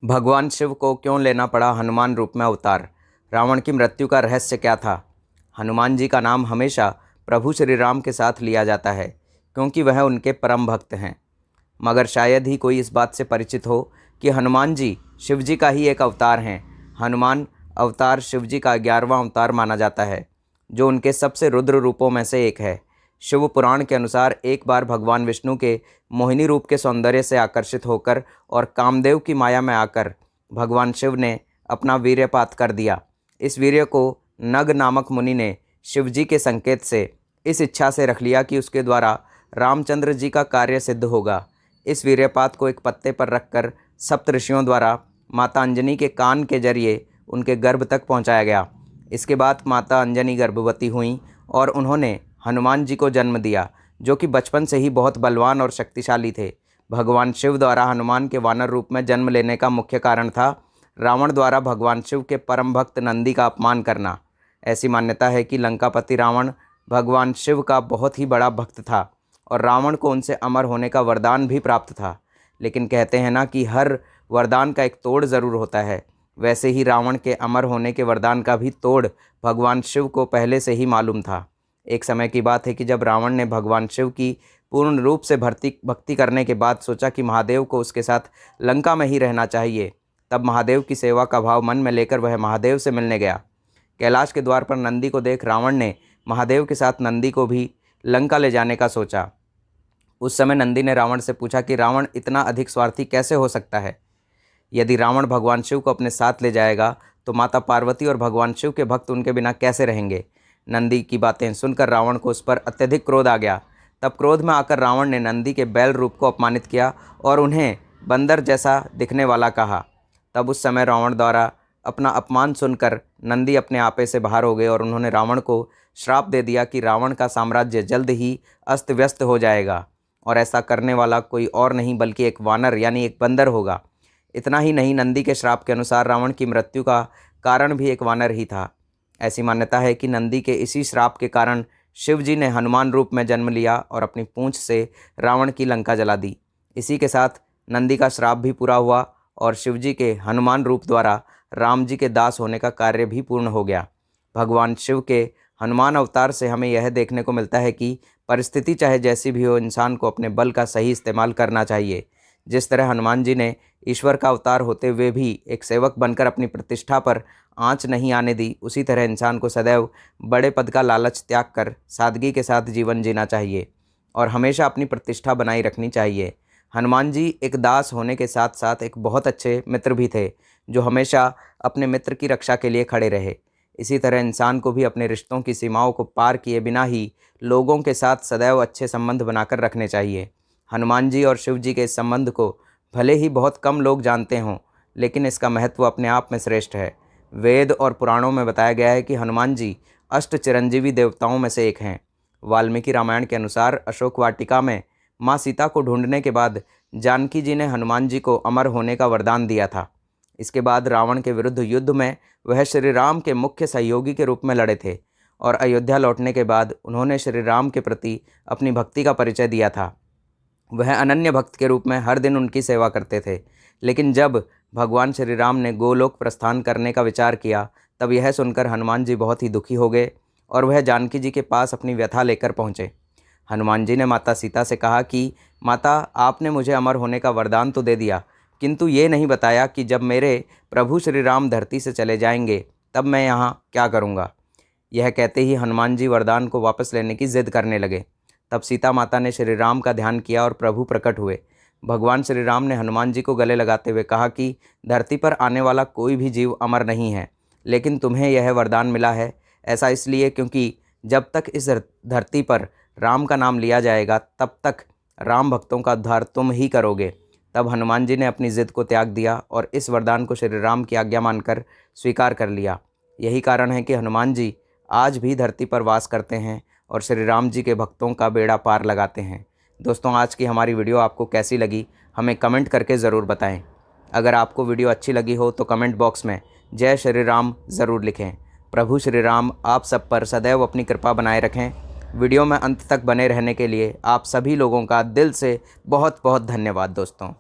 भगवान शिव को क्यों लेना पड़ा हनुमान रूप में अवतार? रावण की मृत्यु का रहस्य क्या था? हनुमान जी का नाम हमेशा प्रभु श्री राम के साथ लिया जाता है क्योंकि वह उनके परम भक्त हैं। मगर शायद ही कोई इस बात से परिचित हो कि हनुमान जी शिव जी का ही एक अवतार हैं। हनुमान अवतार शिव जी का 11वां अवतार माना जाता है, जो उनके सबसे रुद्र रूपों में से एक है। शिव पुराण के अनुसार एक बार भगवान विष्णु के मोहिनी रूप के सौंदर्य से आकर्षित होकर और कामदेव की माया में आकर भगवान शिव ने अपना वीर्यपात कर दिया। इस वीर्य को नग नामक मुनि ने शिव जी के संकेत से इस इच्छा से रख लिया कि उसके द्वारा रामचंद्र जी का कार्य सिद्ध होगा। इस वीर्यपात को एक पत्ते पर रखकर सप्त ऋषियों द्वारा माता अंजनी के कान के जरिए उनके गर्भ तक पहुंचाया गया। इसके बाद माता अंजनी गर्भवती हुईं और उन्होंने हनुमान जी को जन्म दिया, जो कि बचपन से ही बहुत बलवान और शक्तिशाली थे। भगवान शिव द्वारा हनुमान के वानर रूप में जन्म लेने का मुख्य कारण था रावण द्वारा भगवान शिव के परम भक्त नंदी का अपमान करना। ऐसी मान्यता है कि लंकापति रावण भगवान शिव का बहुत ही बड़ा भक्त था और रावण को उनसे अमर होने का वरदान भी प्राप्त था। लेकिन कहते हैं ना कि हर वरदान का एक तोड़ ज़रूर होता है, वैसे ही रावण के अमर होने के वरदान का भी तोड़ भगवान शिव को पहले से ही मालूम था। एक समय की बात है कि जब रावण ने भगवान शिव की पूर्ण रूप से भक्ति करने के बाद सोचा कि महादेव को उसके साथ लंका में ही रहना चाहिए, तब महादेव की सेवा का भाव मन में लेकर वह महादेव से मिलने गया। कैलाश के द्वार पर नंदी को देख रावण ने महादेव के साथ नंदी को भी लंका ले जाने का सोचा। उस समय नंदी ने रावण से पूछा कि रावण इतना अधिक स्वार्थी कैसे हो सकता है? यदि रावण भगवान शिव को अपने साथ ले जाएगा तो माता पार्वती और भगवान शिव के भक्त उनके बिना कैसे रहेंगे? नंदी की बातें सुनकर रावण को उस पर अत्यधिक क्रोध आ गया। तब क्रोध में आकर रावण ने नंदी के बैल रूप को अपमानित किया और उन्हें बंदर जैसा दिखने वाला कहा। तब उस समय रावण द्वारा अपना अपमान सुनकर नंदी अपने आपे से बाहर हो गए और उन्होंने रावण को श्राप दे दिया कि रावण का साम्राज्य जल्द ही अस्त व्यस्त हो जाएगा और ऐसा करने वाला कोई और नहीं बल्कि एक वानर यानी एक बंदर होगा। इतना ही नहीं, नंदी के श्राप के अनुसार रावण की मृत्यु का कारण भी एक वानर ही था। ऐसी मान्यता है कि नंदी के इसी श्राप के कारण शिव जी ने हनुमान रूप में जन्म लिया और अपनी पूंछ से रावण की लंका जला दी। इसी के साथ नंदी का श्राप भी पूरा हुआ और शिव जी के हनुमान रूप द्वारा राम जी के दास होने का कार्य भी पूर्ण हो गया। भगवान शिव के हनुमान अवतार से हमें यह देखने को मिलता है कि परिस्थिति चाहे जैसी भी हो, इंसान को अपने बल का सही इस्तेमाल करना चाहिए। जिस तरह हनुमान जी ने ईश्वर का अवतार होते हुए भी एक सेवक बनकर अपनी प्रतिष्ठा पर आंच नहीं आने दी, उसी तरह इंसान को सदैव बड़े पद का लालच त्याग कर सादगी के साथ जीवन जीना चाहिए और हमेशा अपनी प्रतिष्ठा बनाई रखनी चाहिए। हनुमान जी एक दास होने के साथ साथ एक बहुत अच्छे मित्र भी थे, जो हमेशा अपने मित्र की रक्षा के लिए खड़े रहे। इसी तरह इंसान को भी अपने रिश्तों की सीमाओं को पार किए बिना ही लोगों के साथ सदैव अच्छे संबंध बनाकर रखने चाहिए। हनुमान जी और शिव जी के इस संबंध को भले ही बहुत कम लोग जानते हों, लेकिन इसका महत्व अपने आप में श्रेष्ठ है। वेद और पुराणों में बताया गया है कि हनुमान जी अष्ट चिरंजीवी देवताओं में से एक हैं। वाल्मीकि रामायण के अनुसार अशोक वाटिका में माँ सीता को ढूंढने के बाद जानकी जी ने हनुमान जी को अमर होने का वरदान दिया था। इसके बाद रावण के विरुद्ध युद्ध में वह श्री राम के मुख्य सहयोगी के रूप में लड़े थे और अयोध्या लौटने के बाद उन्होंने श्री राम के प्रति अपनी भक्ति का परिचय दिया था। वह अनन्य भक्त के रूप में हर दिन उनकी सेवा करते थे। लेकिन जब भगवान श्री राम ने गोलोक प्रस्थान करने का विचार किया, तब यह सुनकर हनुमान जी बहुत ही दुखी हो गए और वह जानकी जी के पास अपनी व्यथा लेकर पहुँचे। हनुमान जी ने माता सीता से कहा कि माता, आपने मुझे अमर होने का वरदान तो दे दिया, किंतु ये नहीं बताया कि जब मेरे प्रभु श्री राम धरती से चले जाएंगे तब मैं यहाँ क्या करूँगा। यह कहते ही हनुमान जी वरदान को वापस लेने की जिद करने लगे। तब सीता माता ने श्री राम का ध्यान किया और प्रभु प्रकट हुए। भगवान श्री राम ने हनुमान जी को गले लगाते हुए कहा कि धरती पर आने वाला कोई भी जीव अमर नहीं है, लेकिन तुम्हें यह वरदान मिला है। ऐसा इसलिए क्योंकि जब तक इस धरती पर राम का नाम लिया जाएगा तब तक राम भक्तों का उद्धार तुम ही करोगे। तब हनुमान जी ने अपनी जिद को त्याग दिया और इस वरदान को श्री राम की आज्ञा मानकर स्वीकार कर लिया। यही कारण है कि हनुमान जी आज भी धरती पर वास करते हैं और श्री राम जी के भक्तों का बेड़ा पार लगाते हैं। दोस्तों, आज की हमारी वीडियो आपको कैसी लगी हमें कमेंट करके ज़रूर बताएं। अगर आपको वीडियो अच्छी लगी हो तो कमेंट बॉक्स में जय श्री राम ज़रूर लिखें। प्रभु श्री राम आप सब पर सदैव अपनी कृपा बनाए रखें। वीडियो में अंत तक बने रहने के लिए आप सभी लोगों का दिल से बहुत बहुत धन्यवाद दोस्तों।